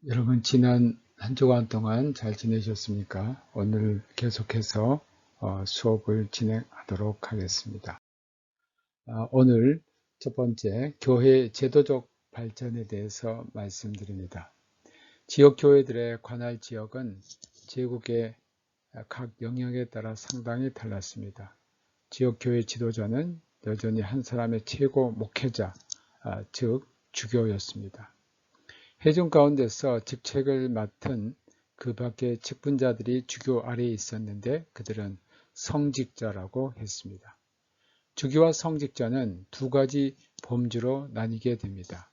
여러분 지난 한 주간 동안 잘 지내셨습니까? 오늘 계속해서 수업을 진행하도록 하겠습니다. 오늘 첫 번째 교회 제도적 발전에 대해서 말씀드립니다. 지역 교회들의 관할 지역은 제국의 각 영역에 따라 상당히 달랐습니다. 지역 교회 지도자는 여전히 한 사람의 최고 목회자, 즉 주교였습니다. 회중 가운데서 직책을 맡은 그 밖의 직분자들이 주교 아래에 있었는데 그들은 성직자라고 했습니다. 주교와 성직자는 두 가지 범주로 나뉘게 됩니다.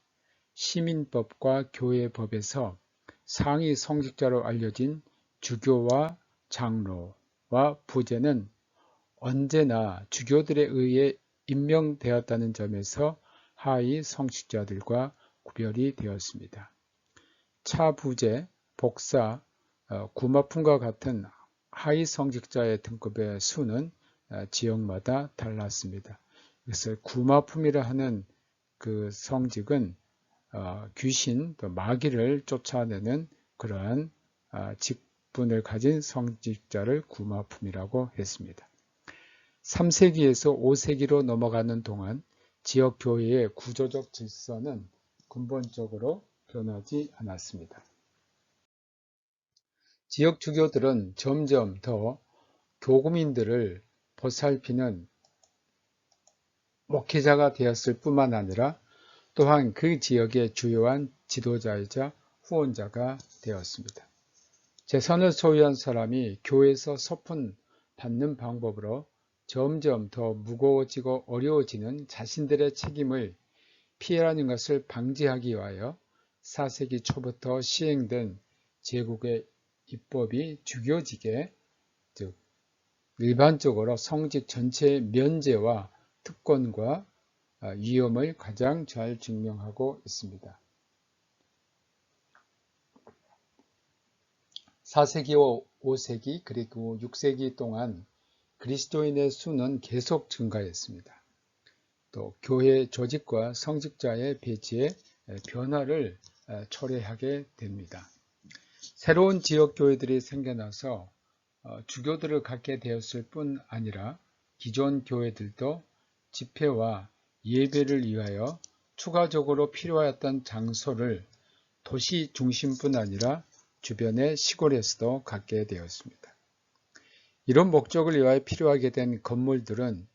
시민법과 교회법에서 상위 성직자로 알려진 주교와 장로와 부제는 언제나 주교들에 의해 임명되었다는 점에서 하위 성직자들과 구별이 되었습니다. 차부제, 복사, 구마품과 같은 하위 성직자의 등급의 수는 지역마다 달랐습니다. 그래서 구마품이라 하는 그 성직은 귀신, 또 마귀를 쫓아내는 그러한 직분을 가진 성직자를 구마품이라고 했습니다. 3세기에서 5세기로 넘어가는 동안 지역 교회의 구조적 질서는 근본적으로 변하지 않았습니다. 지역 주교들은 점점 더 교구민들을 보살피는 목회자가 되었을 뿐만 아니라 또한 그 지역의 주요한 지도자이자 후원자가 되었습니다. 재산을 소유한 사람이 교회에서 서푼 받는 방법으로 점점 더 무거워지고 어려워지는 자신들의 책임을 피해라는 것을 방지하기 위하여 4세기 초부터 시행된 제국의 입법이 주교직에, 즉 일반적으로 성직 전체의 면제와 특권과 위험을 가장 잘 증명하고 있습니다. 4세기와 5세기 그리고 6세기 동안 그리스도인의 수는 계속 증가했습니다. 또 교회 조직과 성직자의 배치에 변화를 초래하게 됩니다. 새로운 지역교회들이 생겨나서 주교들을 갖게 되었을 뿐 아니라 기존 교회들도 집회와 예배를 위하여 추가적으로 필요하였던 장소를 도시 중심뿐 아니라 주변의 시골에서도 갖게 되었습니다. 이런 목적을 위하여 필요하게 된 건물들은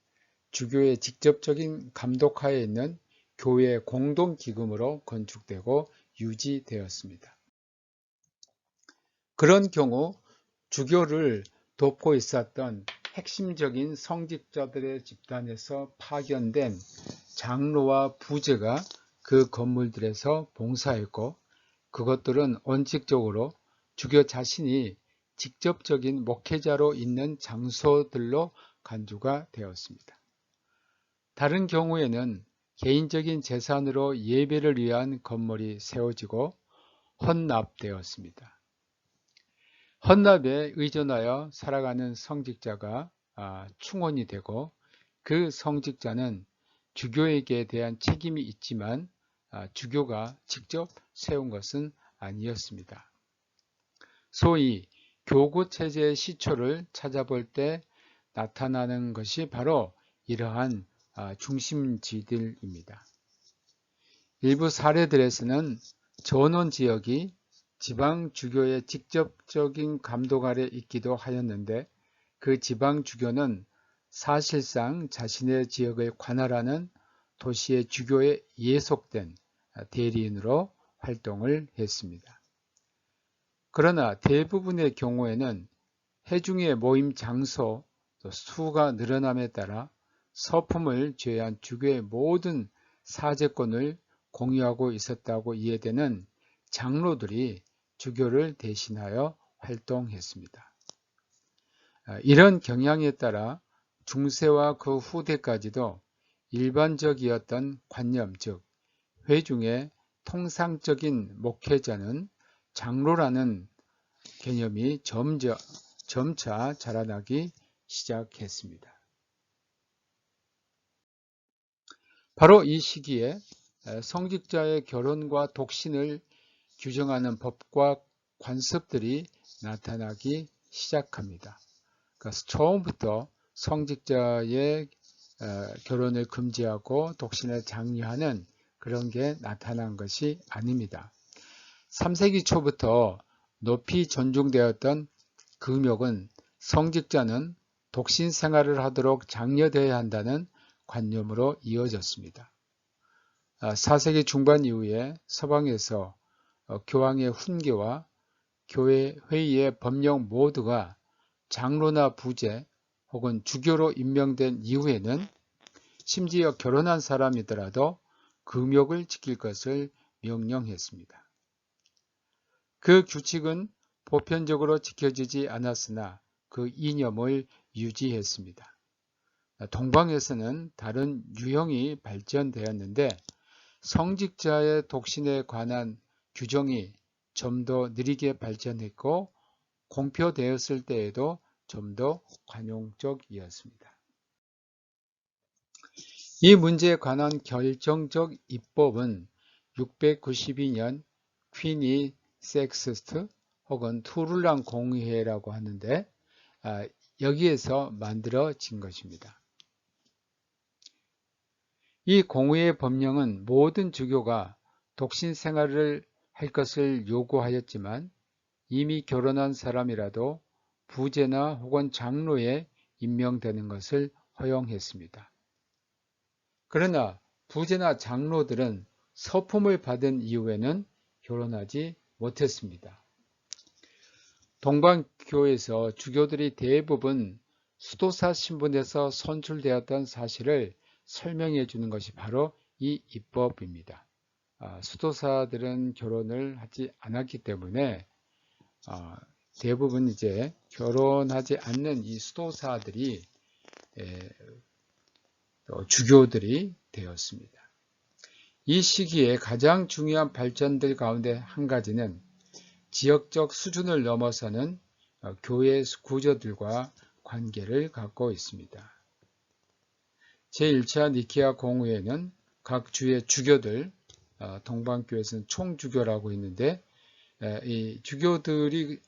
주교의 직접적인 감독하에 있는 교회 공동기금으로 건축되고 유지되었습니다. 그런 경우 주교를 돕고 있었던 핵심적인 성직자들의 집단에서 파견된 장로와 부제가 그 건물들에서 봉사했고, 그것들은 원칙적으로 주교 자신이 직접적인 목회자로 있는 장소들로 간주가 되었습니다. 다른 경우에는 개인적인 재산으로 예배를 위한 건물이 세워지고 헌납되었습니다. 헌납에 의존하여 살아가는 성직자가 충원이 되고, 그 성직자는 주교에게 대한 책임이 있지만 주교가 직접 세운 것은 아니었습니다. 소위 교구체제의 시초를 찾아볼 때 나타나는 것이 바로 이러한 중심지들입니다. 일부 사례들에서는 전원 지역이 지방 주교의 직접적인 감독 아래 있기도 하였는데, 그 지방 주교는 사실상 자신의 지역을 관할하는 도시의 주교에 예속된 대리인으로 활동을 했습니다. 그러나 대부분의 경우에는 회중의 모임 장소, 수가 늘어남에 따라 서품을 제외한 주교의 모든 사제권을 공유하고 있었다고 이해되는 장로들이 주교를 대신하여 활동했습니다. 이런 경향에 따라 중세와 그 후대까지도 일반적이었던 관념, 즉 회중의 통상적인 목회자는 장로라는 개념이 점차 자라나기 시작했습니다. 바로 이 시기에 성직자의 결혼과 독신을 규정하는 법과 관습들이 나타나기 시작합니다. 그래서 처음부터 성직자의 결혼을 금지하고 독신을 장려하는 그런 게 나타난 것이 아닙니다. 3세기 초부터 높이 존중되었던 금욕은 성직자는 독신 생활을 하도록 장려되어야 한다는 관념으로 이어졌습니다. 4세기 중반 이후에 서방에서 교황의 훈계와 교회 회의의 법령 모두가 장로나 부제 혹은 주교로 임명된 이후에는 심지어 결혼한 사람이더라도 금욕을 지킬 것을 명령했습니다. 그 규칙은 보편적으로 지켜지지 않았으나 그 이념을 유지했습니다. 동방에서는 다른 유형이 발전되었는데 성직자의 독신에 관한 규정이 좀 더 느리게 발전했고 공표되었을 때에도 좀 더 관용적이었습니다. 이 문제에 관한 결정적 입법은 692년 퀸이 섹스트 혹은 투르랑 공의회라고 하는데 여기에서 만들어진 것입니다. 이 공의회 법령은 모든 주교가 독신 생활을 할 것을 요구하였지만 이미 결혼한 사람이라도 부제나 혹은 장로에 임명되는 것을 허용했습니다. 그러나 부제나 장로들은 서품을 받은 이후에는 결혼하지 못했습니다. 동방교에서 주교들이 대부분 수도사 신분에서 선출되었던 사실을 설명해 주는 것이 바로 이 입법입니다. 수도사들은 결혼을 하지 않았기 때문에 대부분 이제 결혼하지 않는 이 수도사들이 주교들이 되었습니다. 이 시기에 가장 중요한 발전들 가운데 한 가지는 지역적 수준을 넘어서는 교회 구조들과 관계를 갖고 있습니다. 제1차 니케아 공의회는 각 주의 주교들, 동방교회에서는 총주교라고 있는데 이 주교들이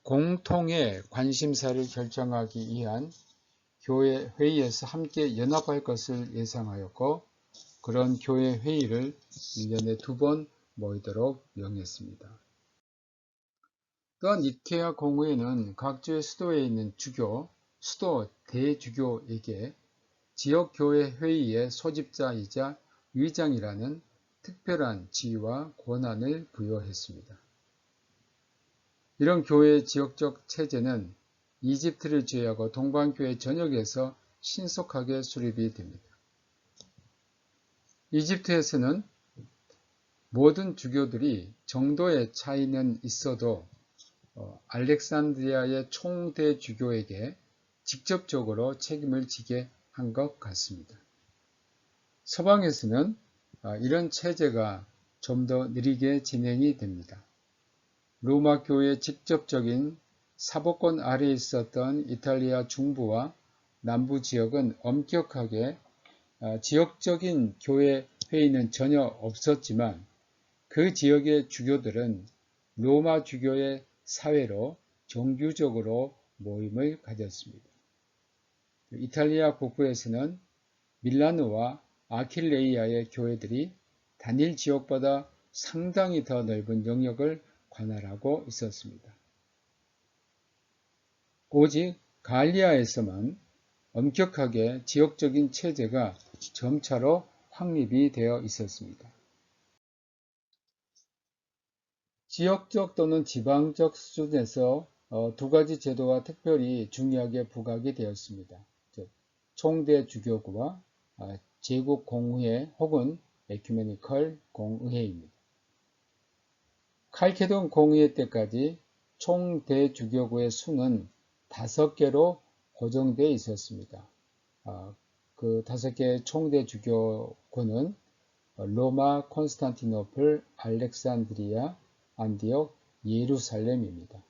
공통의 관심사를 결정하기 위한 교회 회의에서 함께 연합할 것을 예상하였고 그런 교회 회의를 1년에 2번 모이도록 명했습니다. 또한 니케아 공의회는 각 주의 수도에 있는 주교, 수도 대주교에게 지역교회 회의의 소집자이자 위장이라는 특별한 지위와 권한을 부여했습니다. 이런 교회의 지역적 체제는 이집트를 제외하고 동방교회 전역에서 신속하게 수립이 됩니다. 이집트에서는 모든 주교들이 정도의 차이는 있어도 알렉산드리아의 총대주교에게 직접적으로 책임을 지게 한 것 같습니다. 서방에서는 이런 체제가 좀 더 느리게 진행이 됩니다. 로마 교회의 직접적인 사법권 아래에 있었던 이탈리아 중부와 남부 지역은 엄격하게 지역적인 교회 회의는 전혀 없었지만 그 지역의 주교들은 로마 주교의 사회로 정규적으로 모임을 가졌습니다. 이탈리아 북부에서는 밀라노와 아킬레이아의 교회들이 단일 지역보다 상당히 더 넓은 영역을 관할하고 있었습니다. 오직 갈리아에서만 엄격하게 지역적인 체제가 점차로 확립이 되어 있었습니다. 지역적 또는 지방적 수준에서 두 가지 제도가 특별히 중요하게 부각이 되었습니다. 즉, 총대주교구와 제국공의회 혹은 에큐메니컬 공의회입니다. 칼케돈 공의회 때까지 총대주교구의 수는 5개로 고정되어 있었습니다. 그 5개의 총대주교구는 로마, 콘스탄티노플, 알렉산드리아, 안디옥, 예루살렘입니다.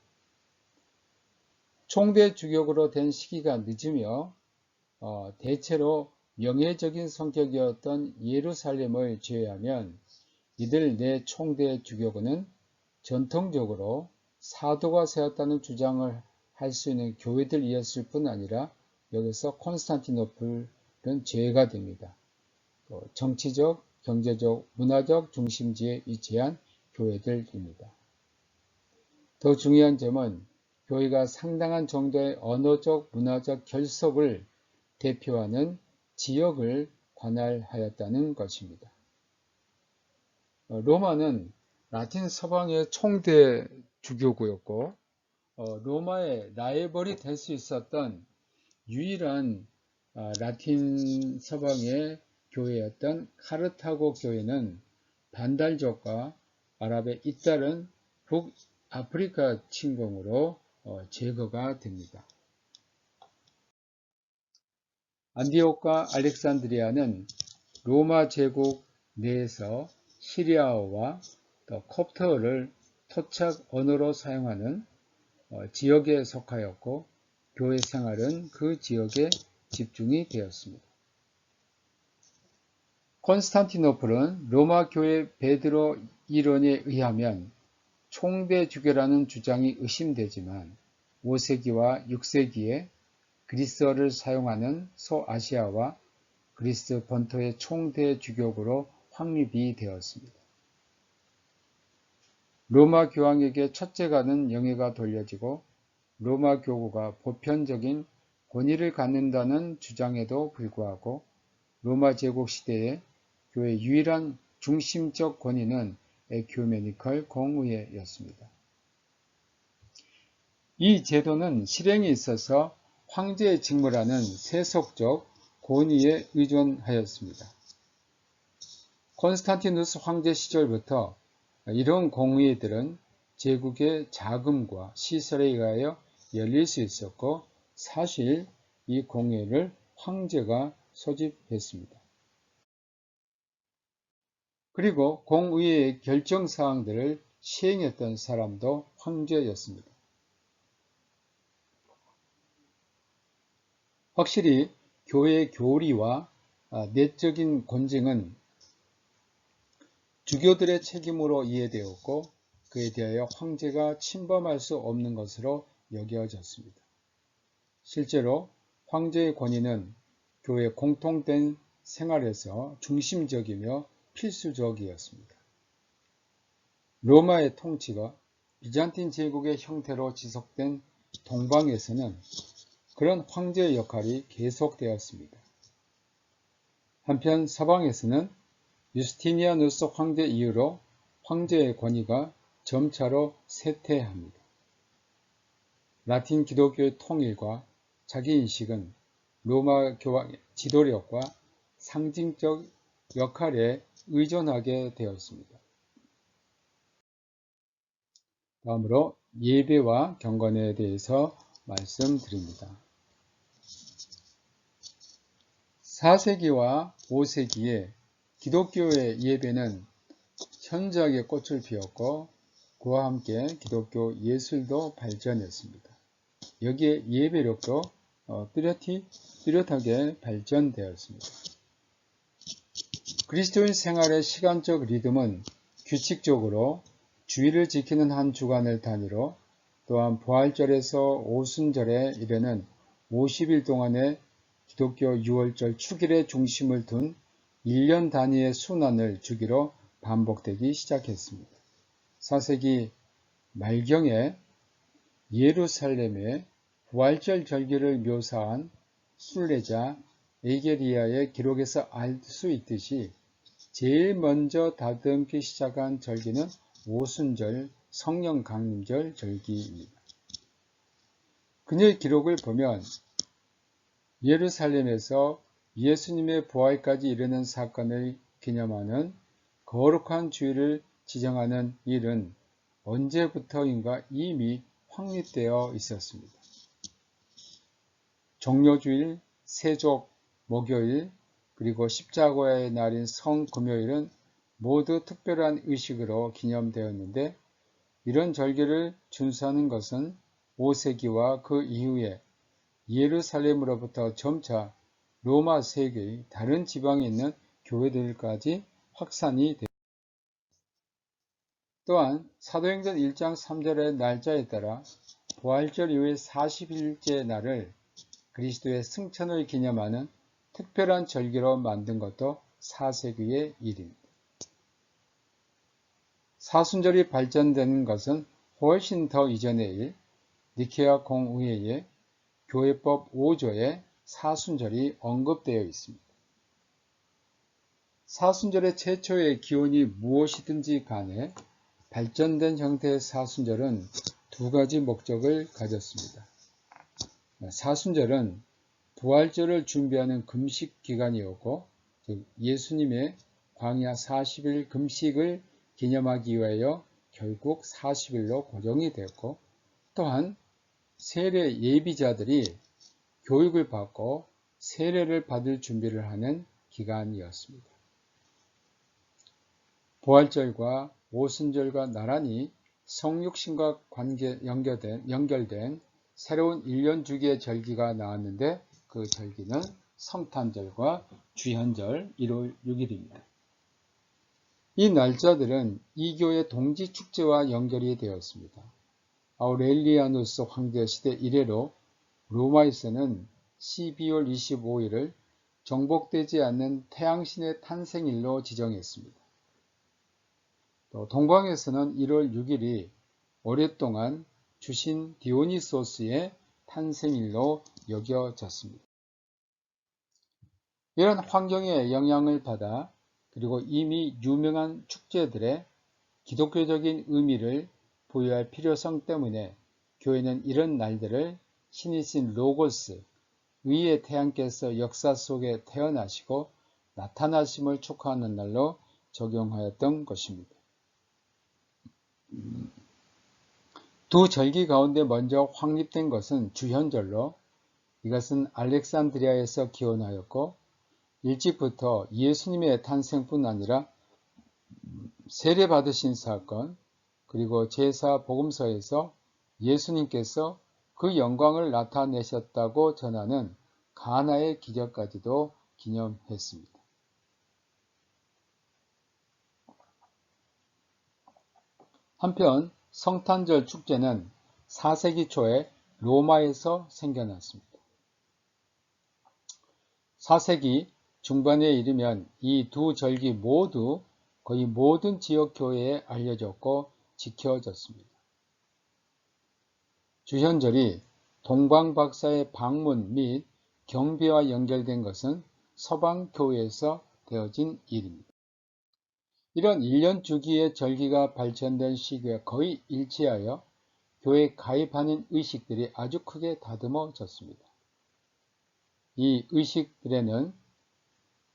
총대주교구로 된 시기가 늦으며 대체로 명예적인 성격이었던 예루살렘을 제외하면 이들 네 총대 주교구는 전통적으로 사도가 세웠다는 주장을 할 수 있는 교회들이었을 뿐 아니라 여기서 콘스탄티노플은 제외가 됩니다. 정치적, 경제적, 문화적 중심지에 위치한 교회들입니다. 더 중요한 점은 교회가 상당한 정도의 언어적, 문화적 결속을 대표하는 지역을 관할하였다는 것입니다. 로마는 라틴 서방의 총대 주교구였고 로마의 라이벌이 될 수 있었던 유일한 라틴 서방의 교회였던 카르타고 교회는 반달족과 아랍의 잇따른 북아프리카 침공으로 제거가 됩니다. 안디옥과 알렉산드리아는 로마 제국 내에서 시리아어와 콥트어를 토착 언어로 사용하는 지역에 속하였고 교회 생활은 그 지역에 집중이 되었습니다. 콘스탄티노플은 로마 교회 베드로 이론에 의하면 총대 주교라는 주장이 의심되지만 5세기와 6세기에 그리스어를 사용하는 소아시아와 그리스 본토의 총대 주교구로 확립이 되었습니다. 로마 교황에게 첫째가는 영예가 돌려지고 로마 교구가 보편적인 권위를 갖는다는 주장에도 불구하고 로마 제국 시대에 교회의 유일한 중심적 권위는 에큐메니컬 공의회였습니다. 이 제도는 실행에 있어서 황제의 직무라는 세속적 권위에 의존하였습니다. 콘스탄티누스 황제 시절부터 이런 공의회들은 제국의 자금과 시설에 의하여 열릴 수 있었고 사실 이 공회를 황제가 소집했습니다. 그리고 공의회의 결정사항들을 시행했던 사람도 황제였습니다. 확실히 교회의 교리와 내적인 권징은 주교들의 책임으로 이해되었고 그에 대하여 황제가 침범할 수 없는 것으로 여겨졌습니다. 실제로 황제의 권위는 교회 공통된 생활에서 중심적이며 필수적이었습니다. 로마의 통치가 비잔틴 제국의 형태로 지속된 동방에서는 그런 황제의 역할이 계속되었습니다. 한편 서방에서는 유스티니아누스 황제 이후로 황제의 권위가 점차로 쇠퇴합니다. 라틴 기독교의 통일과 자기인식은 로마 교황의 지도력과 상징적 역할에 의존하게 되었습니다. 다음으로 예배와 경건에 대해서 말씀드립니다. 4세기와 5세기에 기독교의 예배는 현저하게 꽃을 피웠고 그와 함께 기독교 예술도 발전했습니다. 여기에 예배력도 뚜렷하게 발전되었습니다. 그리스도인 생활의 시간적 리듬은 규칙적으로 주일을 지키는 한 주간을 단위로 또한 부활절에서 오순절에 이르는 50일 동안의 기독교 6월절 축일의 중심을 둔 1년 단위의 순환을 주기로 반복되기 시작했습니다. 4세기 말경에 예루살렘의 부활절 절기를 묘사한 순례자 에게리아의 기록에서 알 수 있듯이 제일 먼저 다듬기 시작한 절기는 오순절 성령 강림절 절기입니다. 그녀의 기록을 보면 예루살렘에서 예수님의 부활까지 이르는 사건을 기념하는 거룩한 주일을 지정하는 일은 언제부터인가 이미 확립되어 있었습니다. 종료주일, 세족, 목요일, 그리고 십자가의 날인 성금요일은 모두 특별한 의식으로 기념되었는데 이런 절기를 준수하는 것은 5세기와 그 이후에 예루살렘으로부터 점차 로마 세계의 다른 지방에 있는 교회들까지 확산이 됩니다. 또한 사도행전 1장 3절의 날짜에 따라 부활절 이후의 40일째 날을 그리스도의 승천을 기념하는 특별한 절기로 만든 것도 4세기의 일입니다. 사순절이 발전된 것은 훨씬 더 이전의 일, 니케아 공의회의 교회법 5조에 사순절이 언급되어 있습니다. 사순절의 최초의 기원이 무엇이든지 간에 발전된 형태의 사순절은 두 가지 목적을 가졌습니다. 사순절은 부활절을 준비하는 금식 기간이었고, 즉 예수님의 광야 40일 금식을 기념하기 위하여 결국 40일로 고정이 되었고, 또한 세례 예비자들이 교육을 받고 세례를 받을 준비를 하는 기간이었습니다. 부활절과 오순절과 나란히 성육신과 연결된 새로운 1년 주기의 절기가 나왔는데 그 절기는 성탄절과 주현절 1월 6일입니다. 이 날짜들은 이교의 동지축제와 연결이 되었습니다. 아우렐리아누스 황제 시대 이래로 로마에서는 12월 25일을 정복되지 않는 태양신의 탄생일로 지정했습니다. 또 동방에서는 1월 6일이 오랫동안 주신 디오니소스의 탄생일로 여겨졌습니다. 이런 환경의 영향을 받아 그리고 이미 유명한 축제들의 기독교적인 의미를 부여할 필요성 때문에 교회는 이런 날들을 신이신 로고스, 의의 태양께서 역사 속에 태어나시고 나타나심을 축하하는 날로 적용하였던 것입니다. 두 절기 가운데 먼저 확립된 것은 주현절로 이것은 알렉산드리아에서 기원하였고 일찍부터 예수님의 탄생뿐 아니라 세례 받으신 사건 그리고 제사 복음서에서 예수님께서 그 영광을 나타내셨다고 전하는 가나의 기적까지도 기념했습니다. 한편 성탄절 축제는 4세기 초에 로마에서 생겨났습니다. 4세기 중반에 이르면 이 두 절기 모두 거의 모든 지역 교회에 알려졌고 지켜졌습니다. 주현절이 동방박사의 방문 및 경배와 연결된 것은 서방 교회에서 되어진 일입니다. 이런 1년 주기의 절기가 발전된 시기와 거의 일치하여 교회에 가입하는 의식들이 아주 크게 다듬어졌습니다. 이 의식들에는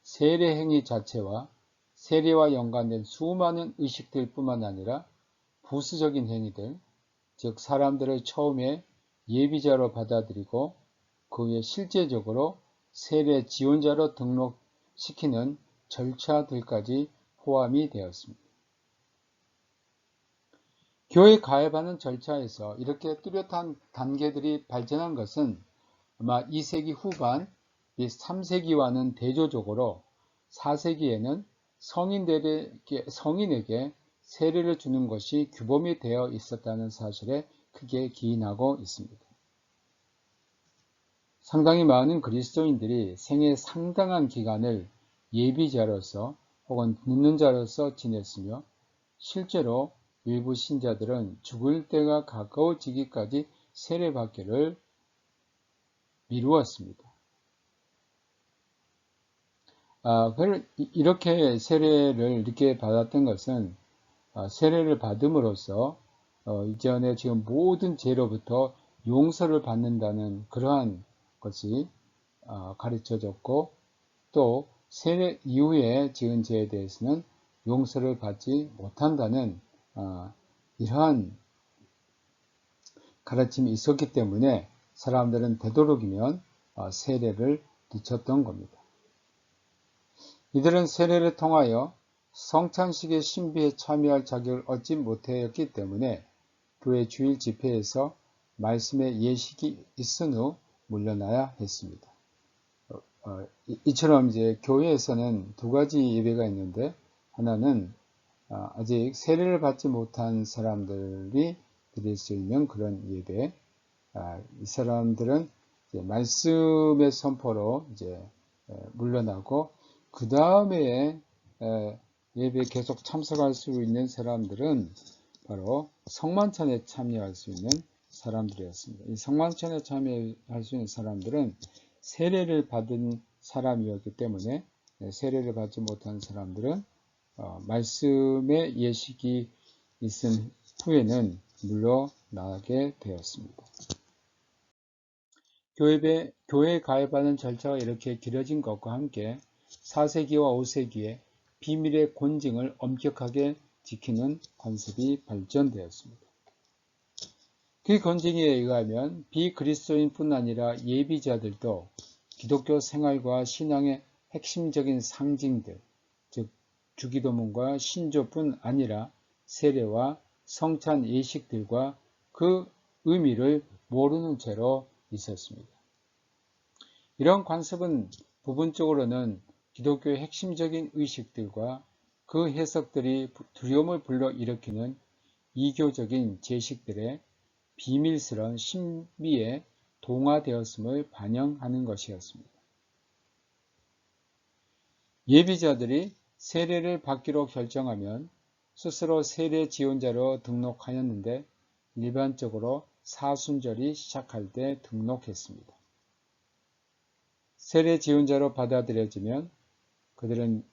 세례 행위 자체와 세례와 연관된 수많은 의식들 뿐만 아니라 부수적인 행위들, 즉 사람들을 처음에 예비자로 받아들이고 그 후에 실제적으로 세례 지원자로 등록시키는 절차들까지 포함이 되었습니다. 교회에 가입하는 절차에서 이렇게 뚜렷한 단계들이 발전한 것은 아마 2세기 후반 및 3세기와는 대조적으로 4세기에는 성인에게 세례를 주는 것이 규범이 되어 있었다는 사실에 크게 기인하고 있습니다. 상당히 많은 그리스도인들이 생애 상당한 기간을 예비자로서 혹은 묻는 자로서 지냈으며 실제로 일부 신자들은 죽을 때가 가까워지기까지 세례받기를 미루었습니다. 이렇게 세례를 이렇게 받았던 것은 세례를 받음으로써 이전에 지금 모든 죄로부터 용서를 받는다는 그러한 것이 가르쳐졌고 또 세례 이후에 지은 죄에 대해서는 용서를 받지 못한다는 이러한 가르침이 있었기 때문에 사람들은 되도록이면 세례를 늦췄던 겁니다. 이들은 세례를 통하여 성찬식의 신비에 참여할 자격을 얻지 못하였기 때문에 교회 주일 집회에서 말씀의 예식이 있은 후 물러나야 했습니다. 이처럼 이제 교회에서는 두 가지 예배가 있는데 하나는 아직 세례를 받지 못한 사람들이 드릴 수 있는 그런 예배. 이 사람들은 이제 말씀의 선포로 이제 물러나고 그 다음에 예배에 계속 참석할 수 있는 사람들은 바로 성만찬에 참여할 수 있는 사람들이었습니다. 이 성만찬에 참여할 수 있는 사람들은 세례를 받은 사람이었기 때문에 세례를 받지 못한 사람들은 말씀의 예식이 있은 후에는 물러나게 되었습니다. 교회에 가입하는 절차가 이렇게 길어진 것과 함께 4세기와 5세기에 비밀의 권징을 엄격하게 지키는 관습이 발전되었습니다. 그 권징에 의하면 비그리스도인뿐 아니라 예비자들도 기독교 생활과 신앙의 핵심적인 상징들, 즉 주기도문과 신조뿐 아니라 세례와 성찬 예식들과 그 의미를 모르는 채로 있었습니다. 이런 관습은 부분적으로는 기독교의 핵심적인 의식들과 그 해석들이 두려움을 불러일으키는 이교적인 제식들의 비밀스러운 신비에 동화되었음을 반영하는 것이었습니다. 예비자들이 세례를 받기로 결정하면 스스로 세례 지원자로 등록하였는데 일반적으로 사순절이 시작할 때 등록했습니다. 세례 지원자로 받아들여지면 그들은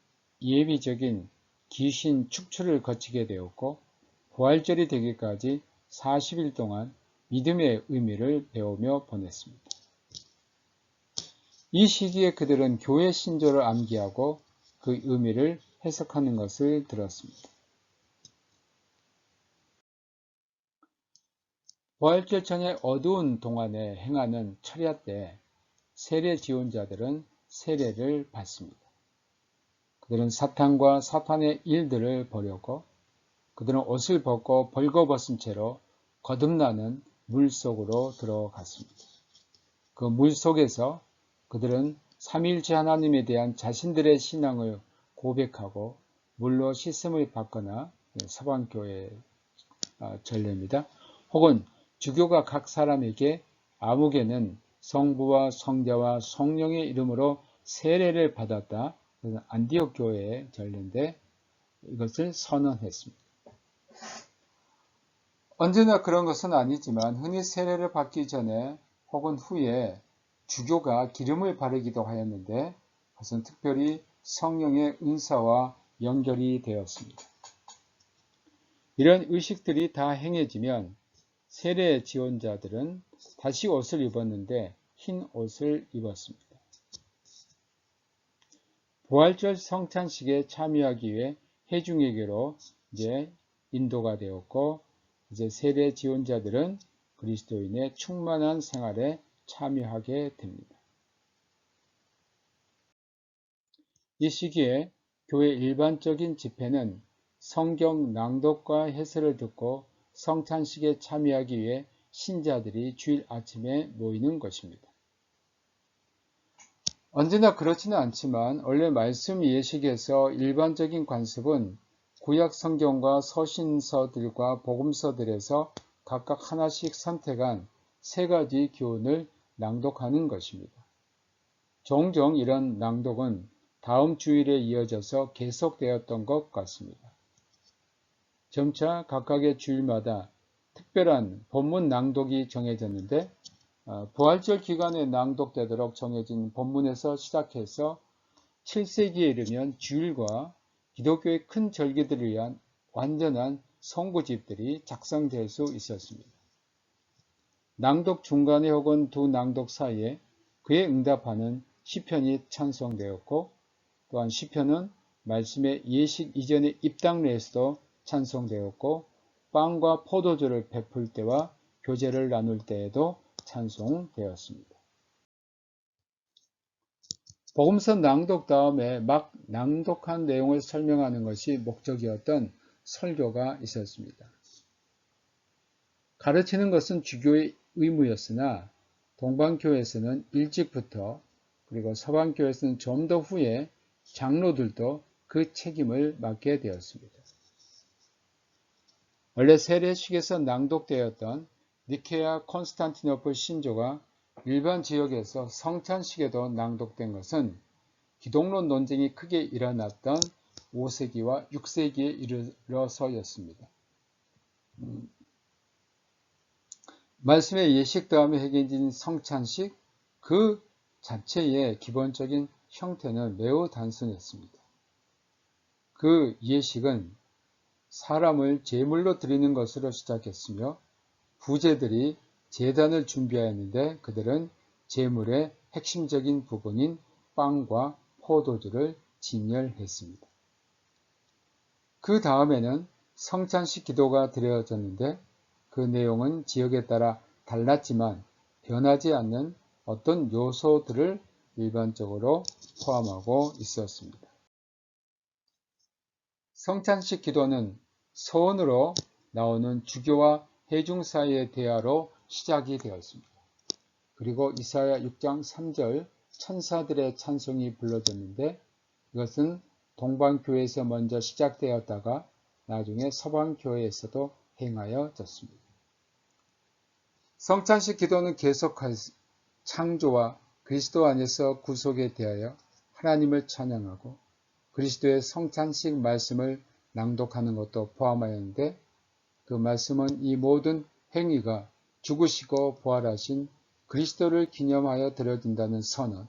예비적인 귀신 축출을 거치게 되었고 부활절이 되기까지 40일 동안 믿음의 의미를 배우며 보냈습니다. 이 시기에 그들은 교회 신조를 암기하고 그 의미를 해석하는 것을 들었습니다. 부활절 전의 어두운 동안에 행하는 철야 때 세례 지원자들은 세례를 받습니다. 그들은 사탄과 사탄의 일들을 버렸고 그들은 옷을 벗고 벌거벗은 채로 거듭나는 물 속으로 들어갔습니다. 그 물 속에서 그들은 삼위일체 하나님에 대한 자신들의 신앙을 고백하고 물로 씻음을 받거나 서방교회 전례입니다. 혹은 주교가 각 사람에게 아무개는 성부와 성자와 성령의 이름으로 세례를 받았다. 안디옥 교회의 전례인데 이것을 선언했습니다. 언제나 그런 것은 아니지만 흔히 세례를 받기 전에 혹은 후에 주교가 기름을 바르기도 하였는데 그것은 특별히 성령의 은사와 연결이 되었습니다. 이런 의식들이 다 행해지면 세례 지원자들은 다시 옷을 입었는데 흰 옷을 입었습니다. 부활절 성찬식에 참여하기 위해 회중에게로 이제 인도가 되었고 이제 세례 지원자들은 그리스도인의 충만한 생활에 참여하게 됩니다. 이 시기에 교회 일반적인 집회는 성경 낭독과 해설을 듣고 성찬식에 참여하기 위해 신자들이 주일 아침에 모이는 것입니다. 언제나 그렇지는 않지만 원래 말씀 예식에서 일반적인 관습은 구약 성경과 서신서들과 복음서들에서 각각 하나씩 선택한 세 가지 교훈을 낭독하는 것입니다. 종종 이런 낭독은 다음 주일에 이어져서 계속되었던 것 같습니다. 점차 각각의 주일마다 특별한 본문 낭독이 정해졌는데 부활절 기간에 낭독되도록 정해진 본문에서 시작해서 7세기에 이르면 주일과 기독교의 큰 절기들을 위한 완전한 송구집들이 작성될 수 있었습니다. 낭독 중간에 혹은 두 낭독 사이에 그에 응답하는 시편이 찬송되었고 또한 시편은 말씀의 예식 이전의 입당례에서도 찬송되었고 빵과 포도주를 베풀 때와 교제를 나눌 때에도 찬송되었습니다. 복음서 낭독 다음에 막 낭독한 내용을 설명하는 것이 목적이었던 설교가 있었습니다. 가르치는 것은 주교의 의무였으나 동방교회에서는 일찍부터 그리고 서방교회에서는 좀 더 후에 장로들도 그 책임을 맡게 되었습니다. 원래 세례식에서 낭독되었던 니케아 콘스탄티노플 신조가 일반 지역에서 성찬식에도 낭독된 것은 기독론 논쟁이 크게 일어났던 5세기와 6세기에 이르러서였습니다. 말씀의 예식 다음에 행해진 성찬식 그 자체의 기본적인 형태는 매우 단순했습니다. 그 예식은 사람을 제물로 드리는 것으로 시작했으며 부제들이 제단을 준비하였는데 그들은 제물의 핵심적인 부분인 빵과 포도주를 진열했습니다. 그 다음에는 성찬식 기도가 드려졌는데 그 내용은 지역에 따라 달랐지만 변하지 않는 어떤 요소들을 일반적으로 포함하고 있었습니다. 성찬식 기도는 서원으로 나오는 주교와 회중 사이의 대화로 시작이 되었습니다. 그리고 이사야 6장 3절 천사들의 찬송이 불러졌는데 이것은 동방교회에서 먼저 시작되었다가 나중에 서방교회에서도 행하여졌습니다. 성찬식 기도는 계속해서 창조와 그리스도 안에서 구속에 대하여 하나님을 찬양하고 그리스도의 성찬식 말씀을 낭독하는 것도 포함하였는데 그 말씀은 이 모든 행위가 죽으시고 부활하신 그리스도를 기념하여 드려진다는 선언,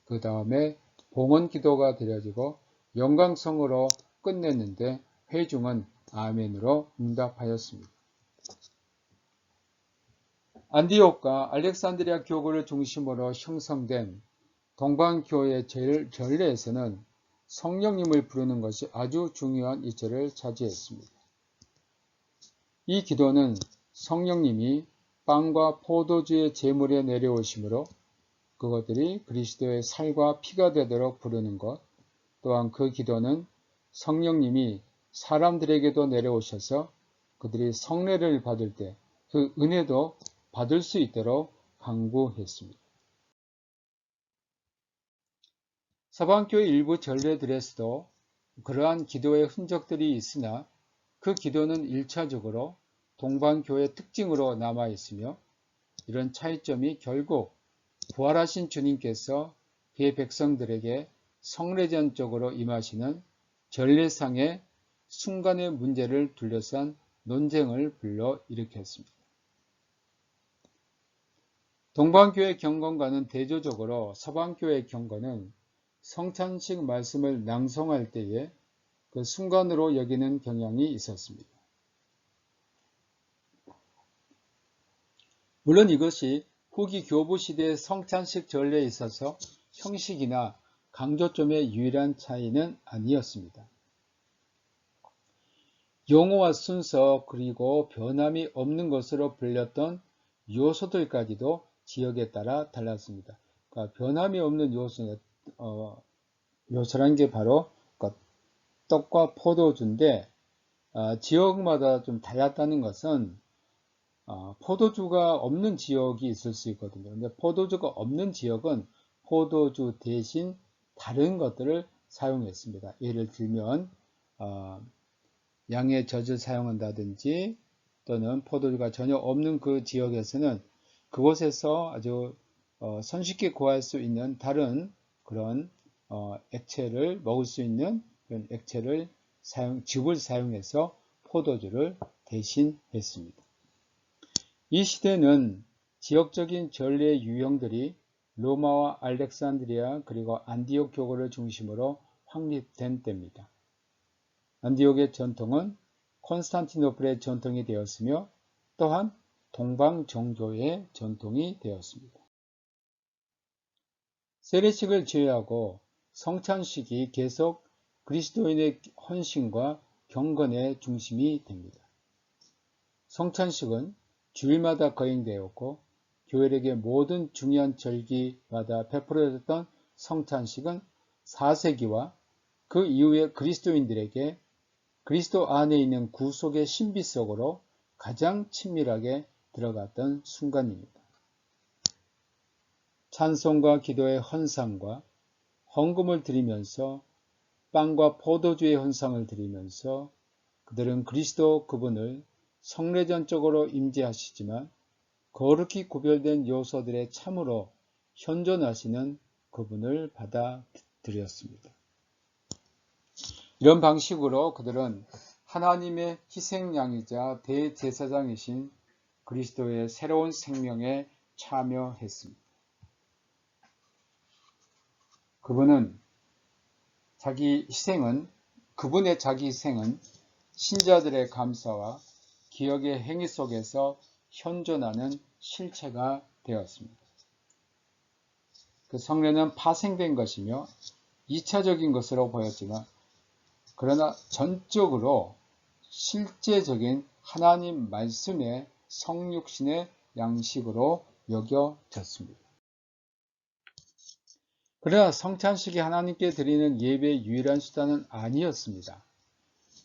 그 다음에 봉헌 기도가 드려지고 영광성으로 끝냈는데 회중은 아멘으로 응답하였습니다. 안디옥과 알렉산드리아 교구를 중심으로 형성된 동방교회 전례에서는 성령님을 부르는 것이 아주 중요한 위치를 차지했습니다. 이 기도는 성령님이 빵과 포도주의 제물에 내려오심으로 그것들이 그리스도의 살과 피가 되도록 부르는 것, 또한 그 기도는 성령님이 사람들에게도 내려오셔서 그들이 성례를 받을 때 그 은혜도 받을 수 있도록 강구했습니다. 서방교회 일부 전례들에서도 그러한 기도의 흔적들이 있으나 그 기도는 1차적으로 동방교회 특징으로 남아있으며 이런 차이점이 결국 부활하신 주님께서 그의 백성들에게 성례전적으로 임하시는 전례상의 순간의 문제를 둘러싼 논쟁을 불러일으켰습니다. 동방교회 경건과는 대조적으로 서방교회 경건은 성찬식 말씀을 낭송할 때에 그 순간으로 여기는 경향이 있었습니다. 물론 이것이 후기 교부 시대의 성찬식 전례에 있어서 형식이나 강조점의 유일한 차이는 아니었습니다. 용어와 순서 그리고 변함이 없는 것으로 불렸던 요소들까지도 지역에 따라 달랐습니다. 그러니까 변함이 없는 요소란 게 바로 떡과 포도주인데 지역마다 좀 달랐다는 것은 포도주가 없는 지역이 있을 수 있거든요. 근데 포도주가 없는 지역은 포도주 대신 다른 것들을 사용했습니다. 예를 들면 양의 젖을 사용한다든지 또는 포도주가 전혀 없는 그 지역에서는 그곳에서 아주 손쉽게 구할 수 있는 다른 그런 액체를 먹을 수 있는 그런 액체를 즙을 사용해서 포도주를 대신했습니다. 이 시대는 지역적인 전례 유형들이 로마와 알렉산드리아 그리고 안디옥 교구를 중심으로 확립된 때입니다. 안디옥의 전통은 콘스탄티노플의 전통이 되었으며 또한 동방 종교의 전통이 되었습니다. 세례식을 제외하고 성찬식이 계속 그리스도인의 헌신과 경건의 중심이 됩니다. 성찬식은 주일마다 거행되었고 교회에게 모든 중요한 절기마다 베풀어졌던 성찬식은 4세기와 그 이후에 그리스도인들에게 그리스도 안에 있는 구속의 신비 속으로 가장 친밀하게 들어갔던 순간입니다. 찬송과 기도의 헌상과 헌금을 드리면서 빵과 포도주의 헌상을 드리면서 그들은 그리스도 그분을 성례전적으로 임재하시지만 거룩히 구별된 요소들에 참으로 현존하시는 그분을 받아들였습니다. 이런 방식으로 그들은 하나님의 희생양이자 대제사장이신 그리스도의 새로운 생명에 참여했습니다. 그분의 자기 희생은 신자들의 감사와 기억의 행위 속에서 현존하는 실체가 되었습니다. 그 성례는 파생된 것이며 2차적인 것으로 보였지만 그러나 전적으로 실제적인 하나님 말씀의 성육신의 양식으로 여겨졌습니다. 그러나 성찬식이 하나님께 드리는 예배의 유일한 수단은 아니었습니다.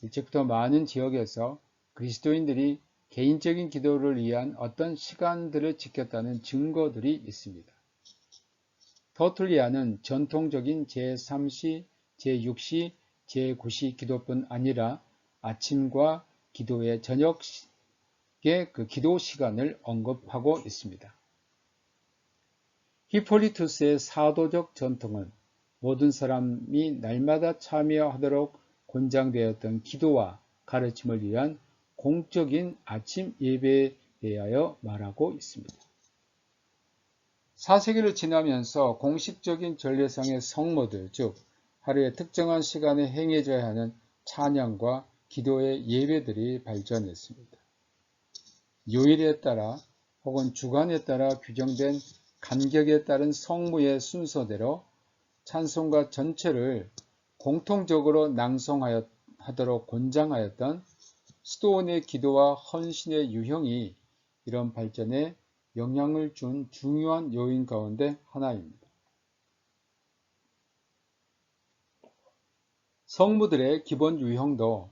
일찍부터 많은 지역에서 그리스도인들이 개인적인 기도를 위한 어떤 시간들을 지켰다는 증거들이 있습니다. 터툴리아는 전통적인 제3시, 제6시, 제9시 기도뿐 아니라 아침과 기도의 저녁의 그 기도 시간을 언급하고 있습니다. 히폴리투스의 사도적 전통은 모든 사람이 날마다 참여하도록 권장되었던 기도와 가르침을 위한 공적인 아침 예배에 대하여 말하고 있습니다. 4세기를 지나면서 공식적인 전례상의 성모들, 즉 하루에 특정한 시간에 행해져야 하는 찬양과 기도의 예배들이 발전했습니다. 요일에 따라 혹은 주간에 따라 규정된 간격에 따른 성무의 순서대로 찬송가 전체를 공통적으로 낭송하도록 권장하였던 스도원의 기도와 헌신의 유형이 이런 발전에 영향을 준 중요한 요인 가운데 하나입니다. 성무들의 기본 유형도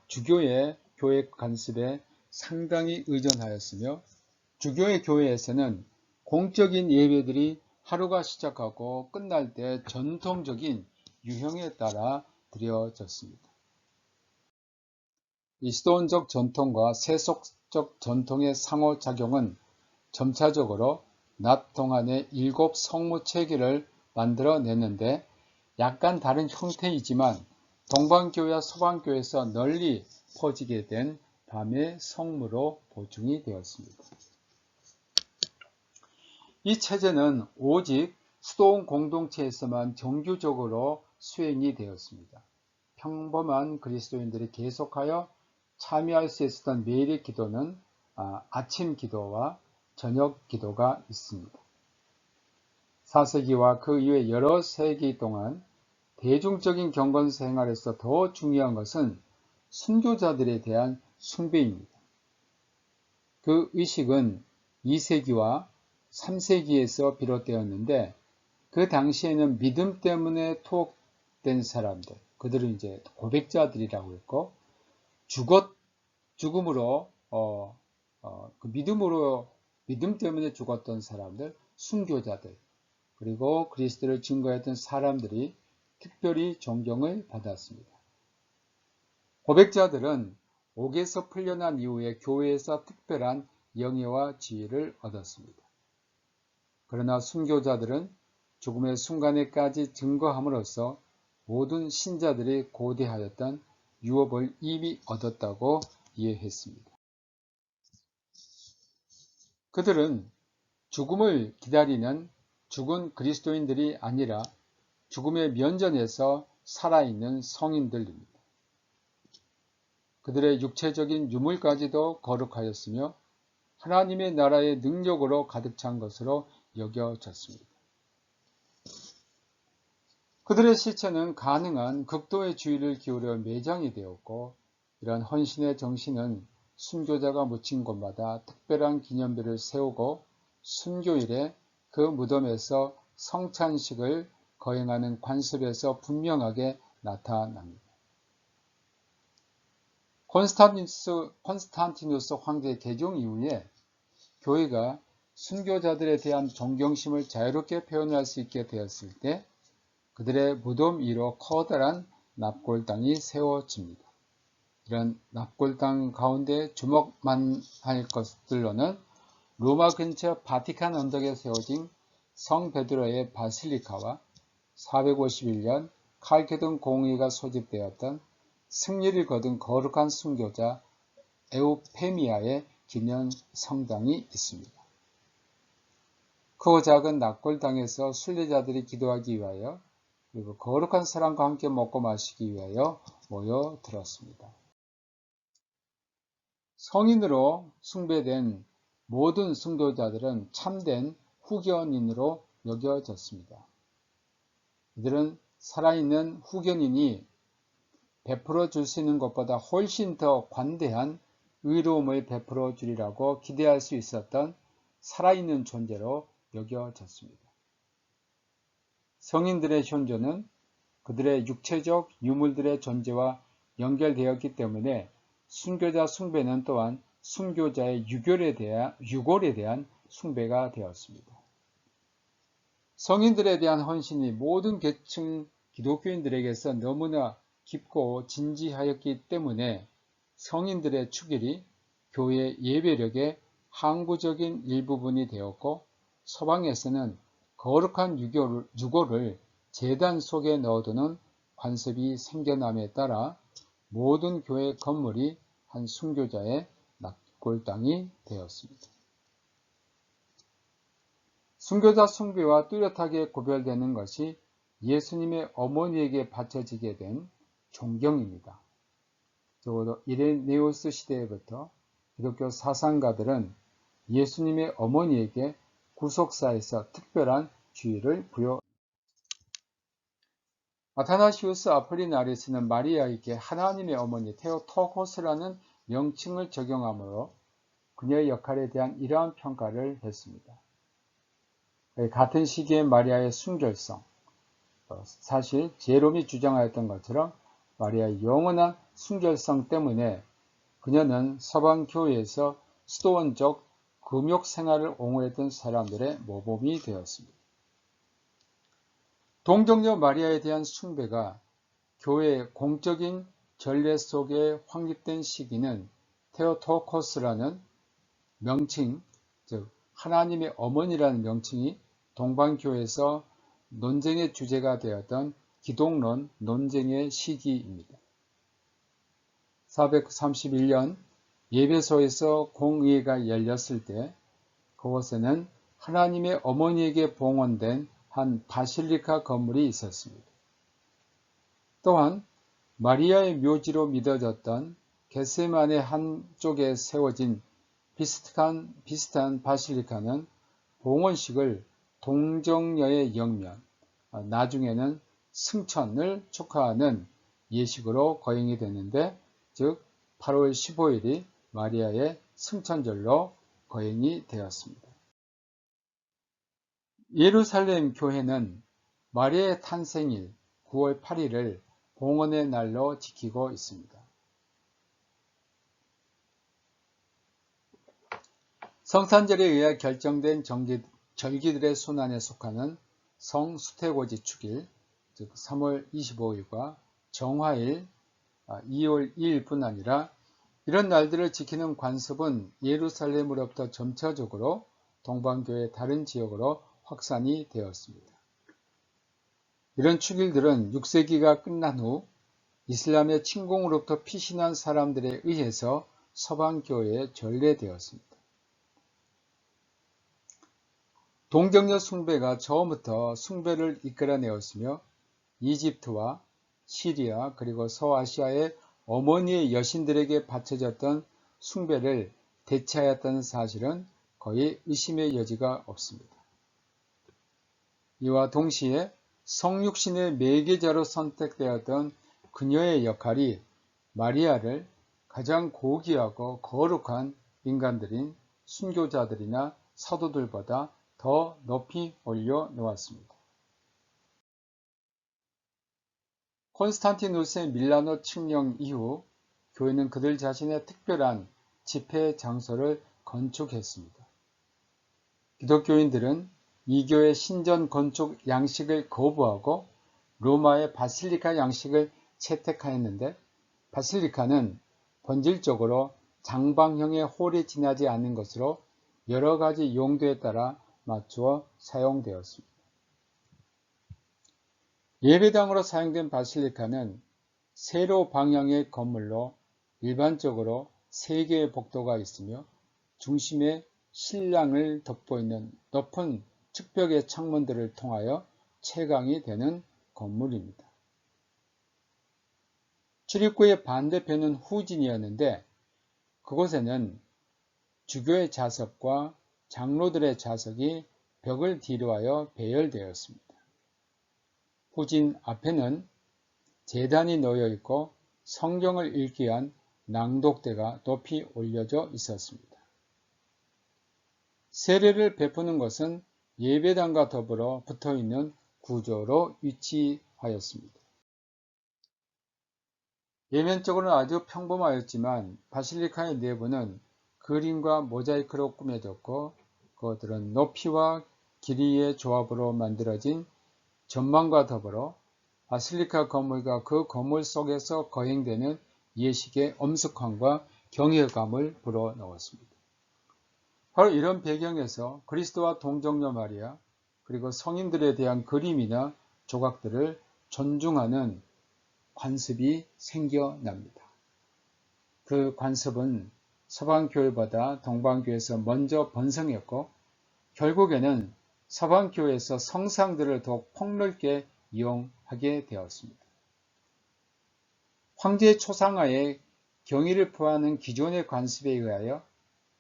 주교의 교회 간섭에 상당히 의존하였으며 주교의 교회에서는 공적인 예배들이 하루가 시작하고 끝날 때 전통적인 유형에 따라 드려졌습니다. 이 스도원적 전통과 세속적 전통의 상호작용은 점차적으로 낮 동안의 7 성무 체계를 만들어냈는데 약간 다른 형태이지만 동방교회와 서방교회에서 널리 퍼지게 된 밤의 성무로 보충이 되었습니다. 이 체제는 오직 스도원 공동체에서만 정규적으로 수행이 되었습니다. 평범한 그리스도인들이 계속하여 참여할 수 있었던 매일의 기도는 아침 기도와 저녁 기도가 있습니다. 4세기와 그 이후의 여러 세기 동안 대중적인 경건 생활에서 더 중요한 것은 순교자들에 대한 숭배입니다. 그 의식은 2세기와 3세기에서 비롯되었는데 그 당시에는 믿음 때문에 투옥된 사람들, 그들은 이제 고백자들이라고 했고 죽음으로 그 믿음 때문에 죽었던 사람들, 순교자들, 그리고 그리스도를 증거했던 사람들이 특별히 존경을 받았습니다. 고백자들은 옥에서 풀려난 이후에 교회에서 특별한 영예와 지위를 얻었습니다. 그러나 순교자들은 죽음의 순간에까지 증거함으로써 모든 신자들이 고대하였던 유업을 이미 얻었다고 이해했습니다. 그들은 죽음을 기다리는 죽은 그리스도인들이 아니라 죽음의 면전에서 살아있는 성인들입니다. 그들의 육체적인 유물까지도 거룩하였으며 하나님의 나라의 능력으로 가득 찬 것으로 여겨졌습니다. 그들의 실체는 가능한 극도의 주의를 기울여 매장이 되었고 이러한 헌신의 정신은 순교자가 묻힌 곳마다 특별한 기념비를 세우고 순교일에 그 무덤에서 성찬식을 거행하는 관습에서 분명하게 나타납니다. 콘스탄티누스 황제의 개종 이후에 교회가 순교자들에 대한 존경심을 자유롭게 표현할 수 있게 되었을 때 그들의 무덤 위로 커다란 납골당이 세워집니다. 이런 납골당 가운데 주목만 할 것들로는 로마 근처 바티칸 언덕에 세워진 성 베드로의 바실리카와 451년 칼케돈 공의가 소집되었던 승리를 거둔 거룩한 순교자 에우페미아의 기념 성당이 있습니다. 크고 작은 납골당에서 순례자들이 기도하기 위하여 그리고 거룩한 사람과 함께 먹고 마시기 위하여 모여들었습니다. 성인으로 숭배된 모든 순교자들은 참된 후견인으로 여겨졌습니다. 이들은 살아있는 후견인이 베풀어 줄 수 있는 것보다 훨씬 더 관대한 의로움을 베풀어 주리라고 기대할 수 있었던 살아있는 존재로 여겨졌습니다. 성인들의 현존은 그들의 육체적 유물들의 존재와 연결되었기 때문에 순교자 숭배는 또한 순교자의 유골에 대한 숭배가 되었습니다. 성인들에 대한 헌신이 모든 계층 기독교인들에게서 너무나 깊고 진지하였기 때문에 성인들의 축일이 교회 예배력의 항구적인 일부분이 되었고, 서방에서는 거룩한 유골을 제단 속에 넣어두는 관습이 생겨남에 따라 모든 교회 건물이 한 순교자의 납골당이 되었습니다. 순교자 숭배와 뚜렷하게 구별되는 것이 예수님의 어머니에게 바쳐지게 된 존경입니다. 적어도 이레네우스 시대부터 기독교 사상가들은 예수님의 어머니에게 구속사에서 특별한 주의를 부여. 아타나시우스 아폴리나리스는 마리아에게 하나님의 어머니 테오토코스라는 명칭을 적용하므로 그녀의 역할에 대한 이러한 평가를 했습니다. 같은 시기에 마리아의 순결성, 사실 제롬이 주장하였던 것처럼 마리아의 영원한 순결성 때문에 그녀는 서방 교회에서 수도원적 금욕 생활을 옹호했던 사람들의 모범이 되었습니다. 동정녀 마리아에 대한 숭배가 교회의 공적인 전례 속에 확립된 시기는 테오토코스라는 명칭, 즉 하나님의 어머니라는 명칭이 동방교회에서 논쟁의 주제가 되었던 기독론 논쟁의 시기입니다. 431년 예배소에서 공의회가 열렸을 때 그곳에는 하나님의 어머니에게 봉헌된 한 바실리카 건물이 있었습니다. 또한 마리아의 묘지로 믿어졌던 겟세마네 한쪽에 세워진 비슷한 바실리카는 봉헌식을 동정녀의 영면, 나중에는 승천을 축하하는 예식으로 거행이 됐는데, 즉 8월 15일이 마리아의 승천절로 거행이 되었습니다. 예루살렘 교회는 마리아의 탄생일 9월 8일을 봉헌의 날로 지키고 있습니다. 성탄절에 의해 결정된 절기들의 순환에 속하는 성수태고지 축일, 즉 3월 25일과 정화일 2월 2일뿐 아니라 이런 날들을 지키는 관습은 예루살렘으로부터 점차적으로 동방교회 다른 지역으로 확산이 되었습니다. 이런 축일들은 6세기가 끝난 후 이슬람의 침공으로부터 피신한 사람들에 의해서 서방교회에 전래되었습니다. 동정녀 숭배가 처음부터 숭배를 이끌어내었으며 이집트와 시리아 그리고 서아시아의 어머니의 여신들에게 바쳐졌던 숭배를 대체하였다는 사실은 거의 의심의 여지가 없습니다. 이와 동시에 성육신의 매개자로 선택되었던 그녀의 역할이 마리아를 가장 고귀하고 거룩한 인간들인 순교자들이나 사도들보다 더 높이 올려 놓았습니다. 콘스탄티누스의 밀라노 칙령 이후 교회는 그들 자신의 특별한 집회 장소를 건축했습니다. 기독교인들은 이 교회 신전 건축 양식을 거부하고 로마의 바실리카 양식을 채택하였는데, 바실리카는 본질적으로 장방형의 홀이 지나지 않는 것으로 여러 가지 용도에 따라 맞추어 사용되었습니다. 예배당으로 사용된 바실리카는 세로 방향의 건물로 일반적으로 3개의 복도가 있으며 중심에 신랑을 덮고 있는 높은 측벽의 창문들을 통하여 채광이 되는 건물입니다. 출입구의 반대편은 후진이었는데 그곳에는 주교의 좌석과 장로들의 좌석이 벽을 뒤로하여 배열되었습니다. 후진 앞에는 제단이 놓여 있고 성경을 읽기 위한 낭독대가 높이 올려져 있었습니다. 세례를 베푸는 것은 예배당과 더불어 붙어있는 구조로 위치하였습니다. 예면적으로는 아주 평범하였지만 바실리카의 내부는 그림과 모자이크로 꾸며졌고 그것들은 높이와 길이의 조합으로 만들어진 전망과 더불어 바실리카 건물과 그 건물 속에서 거행되는 예식의 엄숙함과 경외감을 불어넣었습니다. 바로 이런 배경에서 그리스도와 동정녀 마리아 그리고 성인들에 대한 그림이나 조각들을 존중하는 관습이 생겨납니다. 그 관습은 서방교회보다 동방교회에서 먼저 번성했고 결국에는 서방교회에서 성상들을 더욱 폭넓게 이용하게 되었습니다. 황제의 초상화에 경의를 표하는 기존의 관습에 의하여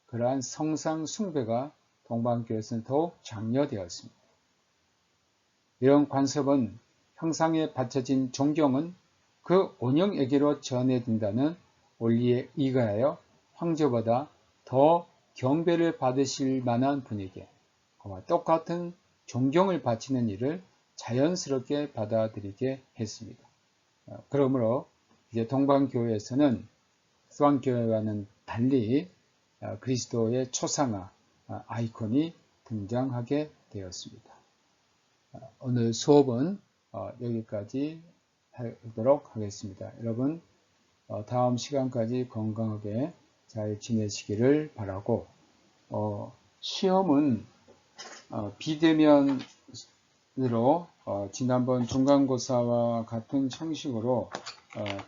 그러한 성상 숭배가 동방교회에서는 더욱 장려되었습니다. 이런 관습은 형상에 받쳐진 존경은 그 온영에게로 전해진다는 원리에 의거하여 황제보다 더 경배를 받으실 만한 분에게 그와 똑같은 존경을 바치는 일을 자연스럽게 받아들이게 했습니다. 그러므로 이제 동방교회에서는 서방교회와는 달리 그리스도의 초상화 아이콘이 등장하게 되었습니다. 오늘 수업은 여기까지 하도록 하겠습니다. 여러분 다음 시간까지 건강하게 잘 지내시기를 바라고 시험은 비대면으로 지난번 중간고사와 같은 형식으로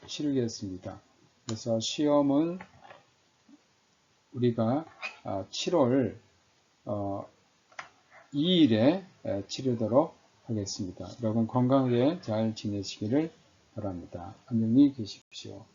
치르겠습니다. 그래서 시험은 우리가 7월 2일에 치르도록 하겠습니다. 여러분 건강하게 잘 지내시기를 바랍니다. 안녕히 계십시오.